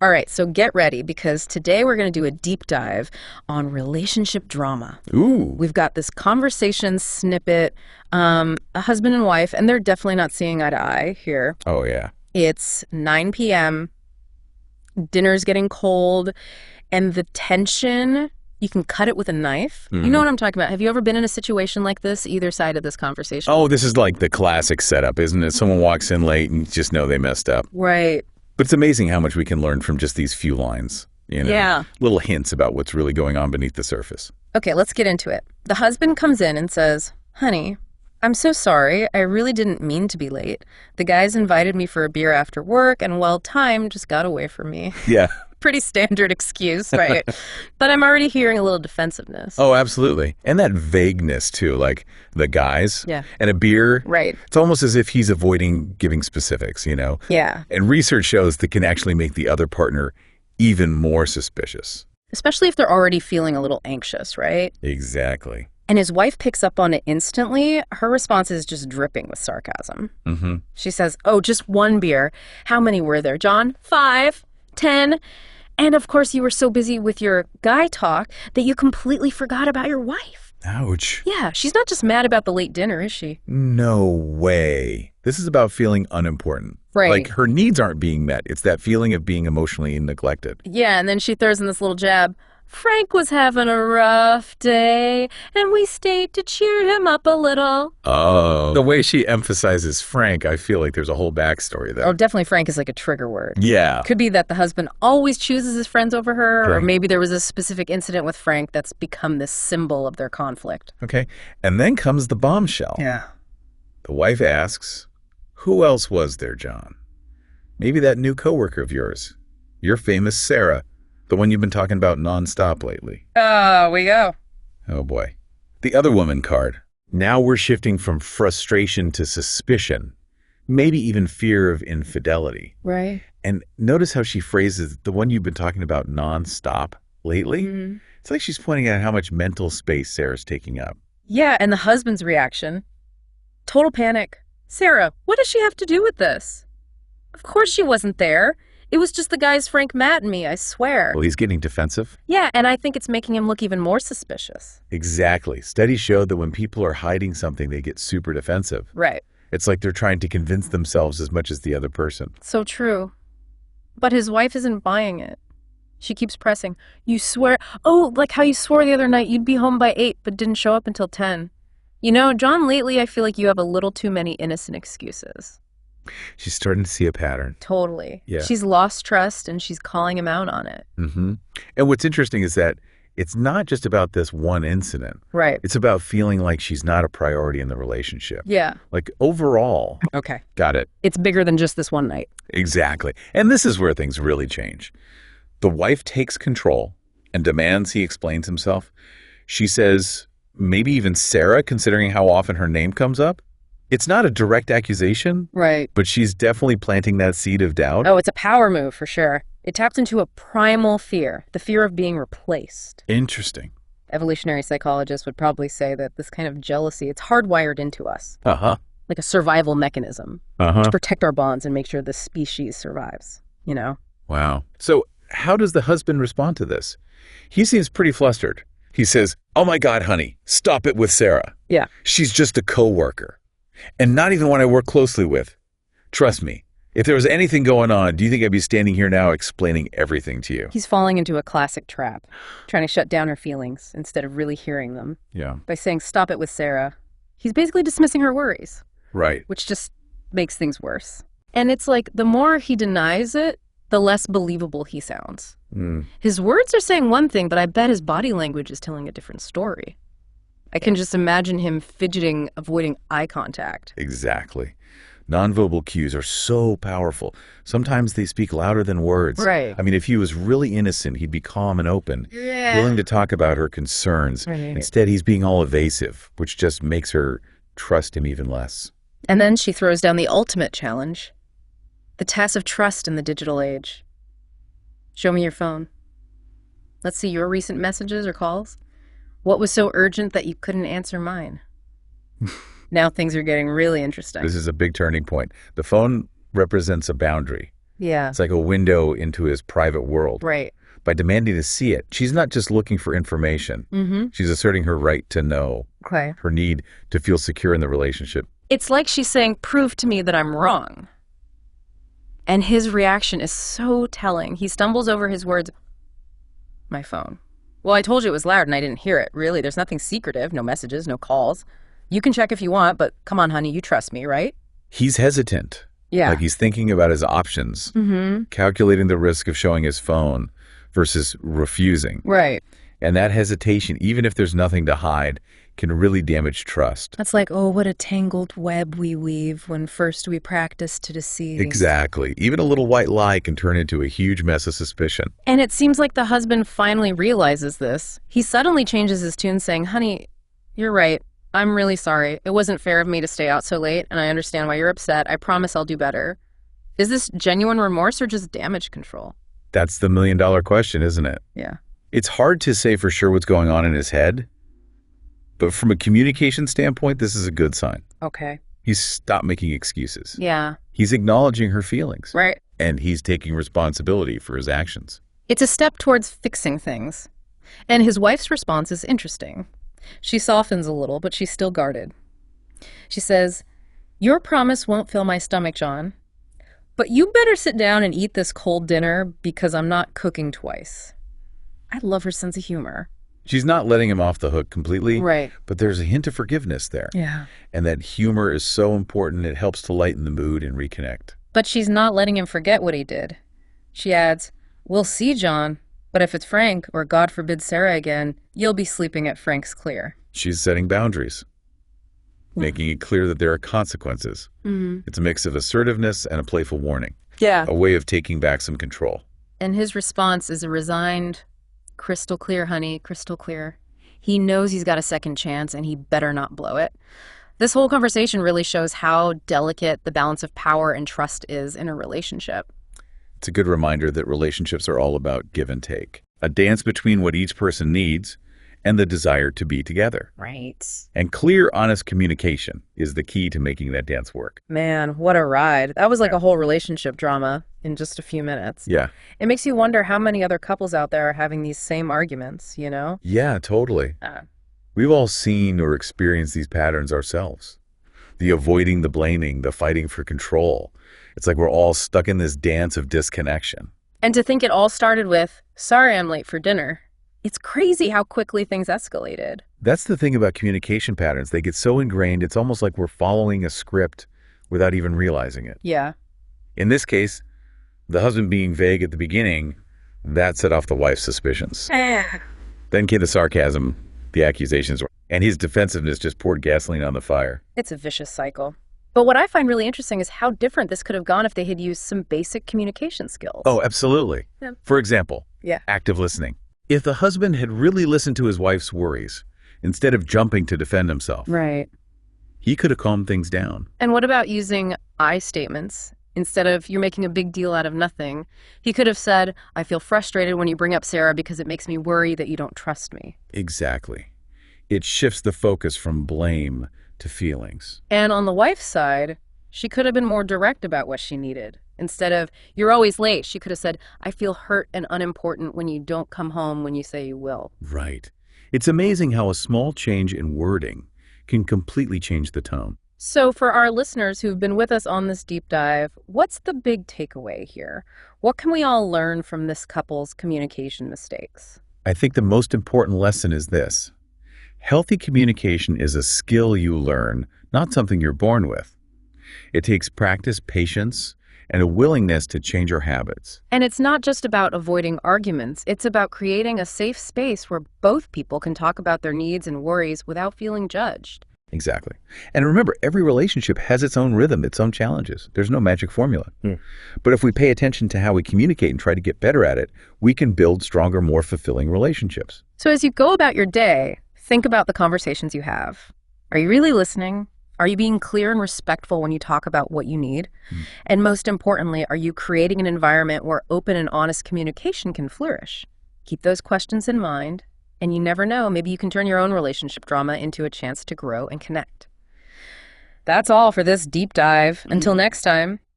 All right, so get ready because today we're going to do a deep dive on relationship drama. Ooh. We've got this conversation snippet, a husband and wife, and they're definitely not seeing eye to eye here. Oh, yeah. It's 9 p.m., dinner's getting cold, and the tension, you can cut it with a knife. You know what I'm talking about. Have you ever been in a situation like this, either side of this conversation? Oh, this is like the classic setup, isn't it? Someone walks in late and you just know they messed up. Right. But it's amazing how much we can learn from just these few lines. You know, Yeah. Little hints about what's really going on beneath the surface. Okay, let's get into it. The husband comes in and says, "Honey, I'm so sorry. I really didn't mean to be late. The guys invited me for a beer after work, and well, time just got away from me." Yeah. Pretty standard excuse, right? But I'm already hearing a little defensiveness. Oh, absolutely. And that vagueness, too, like the guys Yeah. and a beer. Right. It's almost as if he's avoiding giving specifics, you know? Yeah. And research shows that can actually make the other partner even more suspicious. Especially if they're already feeling a little anxious, right? Exactly. And his wife picks up on it instantly. Her response is just dripping with sarcasm. Mm-hmm. She says, "Oh, just one beer. How many were there, John? 5? 10? And of course, you were so busy with your guy talk that you completely forgot about your wife." Ouch. Yeah, she's not just mad about the late dinner, is she? No way. This is about feeling unimportant. Right. Like her needs aren't being met. It's that feeling of being emotionally neglected. Yeah, and then she throws in this little jab. "Frank was having a rough day, and we stayed to cheer him up a little." Oh. The way she emphasizes Frank, I feel like there's a whole backstory there. Oh, definitely Frank is like a trigger word. Yeah. Could be that the husband always chooses his friends over her, or Right. maybe there was a specific incident with Frank that's become this symbol of their conflict. Okay. And then comes the bombshell. Yeah. The wife asks, "Who else was there, John? Maybe that new coworker of yours. Your famous Sarah. The one you've been talking about nonstop lately." Oh, we go. Oh, boy. The other woman card. Now we're shifting from frustration to suspicion, maybe even fear of infidelity. Right. And notice how she phrases the one you've been talking about nonstop lately. Mhm. It's like she's pointing out how much mental space Sarah's taking up. Yeah, and the husband's reaction. Total panic. "Sarah, what does she have to do with this? Of course she wasn't there. It was just the guys Frank, Matt, and me, I swear." Well, he's getting defensive. Yeah, and I think it's making him look even more suspicious. Exactly. Studies show that when people are hiding something, they get super defensive. Right. It's like they're trying to convince themselves as much as the other person. So true. But his wife isn't buying it. She keeps pressing. "You swear, oh, like how you swore the other night you'd be home by 8 but didn't show up until 10. You know, John, lately I feel like you have a little too many innocent excuses." She's starting to see a pattern. Totally. Yeah. She's lost trust and she's calling him out on it. Mm-hmm. And what's interesting is that it's not just about this one incident. Right. It's about feeling like she's not a priority in the relationship. Yeah. Like overall. Okay. Got it. It's bigger than just this one night. Exactly. And this is where things really change. The wife takes control and demands he explains himself. She says, maybe even Sarah, considering how often her name comes up. It's not a direct accusation, Right. but she's definitely planting that seed of doubt. Oh, it's a power move for sure. It taps into a primal fear, the fear of being replaced. Interesting. Evolutionary psychologists would probably say that this kind of jealousy, it's hardwired into us, Uh-huh. like a survival mechanism Uh-huh. to protect our bonds and make sure the species survives, you know? Wow. So how does the husband respond to this? He seems pretty flustered. He says, "Oh my God, honey, stop it with Sarah. Yeah. She's just a coworker. And not even one I work closely with. Trust me, if there was anything going on, do you think I'd be standing here now explaining everything to you?" He's falling into a classic trap, trying to shut down her feelings instead of really hearing them. Yeah. By saying, "Stop it with Sarah," he's basically dismissing her worries, Right. which just makes things worse. And it's like the more he denies it, the less believable he sounds. Mm. His words are saying one thing, but I bet his body language is telling a different story. I can just imagine him fidgeting, avoiding eye contact. Exactly. Nonverbal cues are so powerful. Sometimes they speak louder than words. Right. I mean, if he was really innocent, he'd be calm and open, Yeah. willing to talk about her concerns. Right. Instead, he's being all evasive, which just makes her trust him even less. And then she throws down the ultimate challenge, the test of trust in the digital age. "Show me your phone. Let's see your recent messages or calls. What was so urgent that you couldn't answer mine?" Now things are getting really interesting. This is a big turning point. The phone represents a boundary. Yeah. It's like a window into his private world. Right. By demanding to see it, she's not just looking for information. She's asserting her right to know, Okay. her need to feel secure in the relationship. It's like she's saying, prove to me that I'm wrong. And his reaction is so telling. He stumbles over his words. My phone. Well, I told you it was loud and I didn't hear it. Really, there's nothing secretive, no messages, no calls. You can check if you want, but come on, honey, you trust me, right? He's hesitant. Yeah. Like he's thinking about his options, calculating the risk of showing his phone versus refusing. Right. And that hesitation, even if there's nothing to hide, can really damage trust. That's like, oh, what a tangled web we weave when first we practice to deceive. Exactly. Even a little white lie can turn into a huge mess of suspicion. And it seems like the husband finally realizes this. He suddenly changes his tune saying, honey, you're right. I'm really sorry. It wasn't fair of me to stay out so late, and I understand why you're upset. I promise I'll do better. Is this genuine remorse or just damage control? That's the million-dollar question, isn't it? Yeah. It's hard to say for sure what's going on in his head, but from a communication standpoint, this is a good sign. Okay. He's stopped making excuses. Yeah. He's acknowledging her feelings. Right. And he's taking responsibility for his actions. It's a step towards fixing things. And his wife's response is interesting. She softens a little, but she's still guarded. She says, your promise won't fill my stomach, John. But you better sit down and eat this cold dinner because I'm not cooking twice. I love her sense of humor. She's not letting him off the hook completely, Right. but there's a hint of forgiveness there. Yeah. And that humor is so important, it helps to lighten the mood and reconnect. But she's not letting him forget what he did. She adds, we'll see, John. But if it's Frank, or God forbid Sarah again, you'll be sleeping at Frank's clear. She's setting boundaries, making it clear that there are consequences. It's a mix of assertiveness and a playful warning. Yeah. A way of taking back some control. And his response is a resigned, crystal clear, honey, crystal clear. He knows he's got a second chance and he better not blow it. This whole conversation really shows how delicate the balance of power and trust is in a relationship. It's a good reminder that relationships are all about give and take. A dance between what each person needs and the desire to be together. Right. And clear, honest communication is the key to making that dance work. Man, what a ride. That was like a whole relationship drama in just a few minutes. Yeah. It makes you wonder how many other couples out there are having these same arguments, you know? Yeah, totally. We've all seen or experienced these patterns ourselves. The avoiding, the blaming, the fighting for control. It's like we're all stuck in this dance of disconnection. And to think it all started with, sorry I'm late for dinner. It's crazy how quickly things escalated. That's the thing about communication patterns. They get so ingrained, it's almost like we're following a script without even realizing it. Yeah. In this case, the husband being vague at the beginning, that set off the wife's suspicions. Then came the sarcasm, the accusations, and his defensiveness just poured gasoline on the fire. It's a vicious cycle. But what I find really interesting is how different this could have gone if they had used some basic communication skills. Oh, absolutely. Yeah. For example, Yeah. active listening. If the husband had really listened to his wife's worries, instead of jumping to defend himself, Right. he could have calmed things down. And what about using I statements? Instead of you're making a big deal out of nothing, he could have said, I feel frustrated when you bring up Sarah because it makes me worry that you don't trust me. Exactly. It shifts the focus from blame to feelings. And on the wife's side, she could have been more direct about what she needed. Instead of, you're always late, she could have said, I feel hurt and unimportant when you don't come home when you say you will. Right. It's amazing how a small change in wording can completely change the tone. So for our listeners who've been with us on this deep dive, what's the big takeaway here? What can we all learn from this couple's communication mistakes? I think the most important lesson is this. Healthy communication is a skill you learn, not something you're born with. It takes practice, patience, and a willingness to change our habits. And it's not just about avoiding arguments. It's about creating a safe space where both people can talk about their needs and worries without feeling judged. Exactly. And remember, every relationship has its own rhythm, its own challenges. There's no magic formula. But if we pay attention to how we communicate and try to get better at it, we can build stronger, more fulfilling relationships. So as you go about your day, think about the conversations you have. Are you really listening? Are you being clear and respectful when you talk about what you need? And most importantly, are you creating an environment where open and honest communication can flourish? Keep those questions in mind, and you never know, maybe you can turn your own relationship drama into a chance to grow and connect. That's all for this deep dive. Until next time.